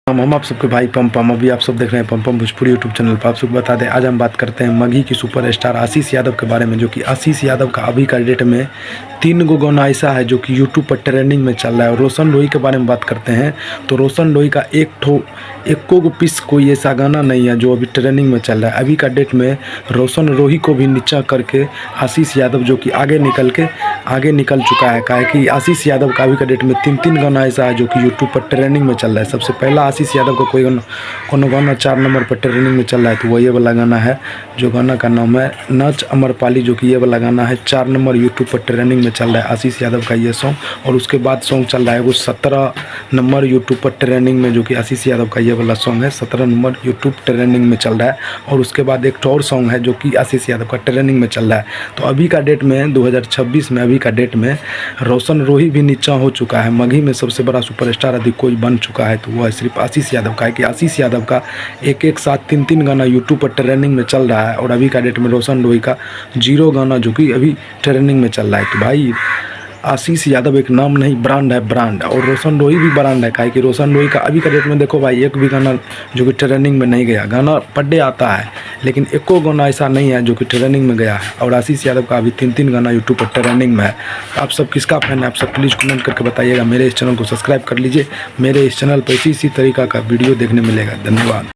हम आप सबके भाई पम अभी आप सब देख रहे हैं पम भोजपुरी यूट्यूब चैनल पर। आप सबको बता दें, आज हम बात करते हैं मगही की सुपरस्टार आशीष यादव के बारे में। जो कि आशीष यादव का अभी का डेट में 3 गो गाना ऐसा है जो कि यूट्यूब पर ट्रेंडिंग में चल रहा है। और रोशन लोही के बारे में बात करते हैं तो रोशन लोही का एको गो पीस कोई ऐसा गाना नहीं है जो अभी ट्रेंडिंग में चल रहा है। अभी का डेट में रोशन लोही को भी नीचा करके आशीष यादव जो कि आगे निकल चुका है। काहे कि आशीष यादव का अभी का डेट में 3 गाना ऐसा है जो कि यूट्यूब पर ट्रेंडिंग में चल रहा है। सबसे पहला आशीष यादव का कोनो गाना 4 नंबर पर ट्रेंडिंग में चल रहा है तो वो ये वाला गाना है, जो गाना का नाम है नाच अमरपाली, जो कि ये वाला गाना है 4 नंबर यूट्यूब पर ट्रेंडिंग में चल रहा है आशीष यादव का ये सॉन्ग। और उसके बाद सॉन्ग चल रहा है वो 17 नंबर यूट्यूब पर ट्रेंडिंग में, जो कि आशीष यादव का ये वाला सॉन्ग है 17 नंबर यूट्यूब ट्रेंडिंग में चल रहा है। और उसके बाद एक और सॉन्ग है जो कि आशीष यादव का ट्रेंडिंग में चल रहा है। तो अभी का डेट में 2026 में अभी का डेट में रोशन लोही भी नीचा हो चुका है। मगही में सबसे बड़ा सुपरस्टार यदि कोई बन चुका है तो वो है सिर्फ आशीष यादव का है। कि आशीष यादव का एक साथ 3 गाना यूट्यूब पर ट्रेंडिंग में चल रहा है। और अभी का डेट में रोशन लोही का 0 गाना जो कि अभी ट्रेंडिंग में चल रहा है। तो भाई आशीष यादव एक नाम नहीं, ब्रांड है, ब्रांड। और रोशन लोही भी ब्रांड है। काहे कि रोशन लोही का अभी का डेट में देखो भाई, एक भी गाना जो कि ट्रेंडिंग में नहीं गया। गाना पर डे आता है लेकिन एको गाना ऐसा नहीं है जो कि ट्रेंडिंग में गया है। और आशीष यादव का अभी 3 गाना यूट्यूब पर ट्रेंडिंग में है। आप सब किसका फैन है, आप सब प्लीज़ कमेंट करके बताइएगा। मेरे इस चैनल को सब्सक्राइब कर लीजिए। मेरे इस चैनल पर इसी तरीका का वीडियो देखने मिलेगा। धन्यवाद।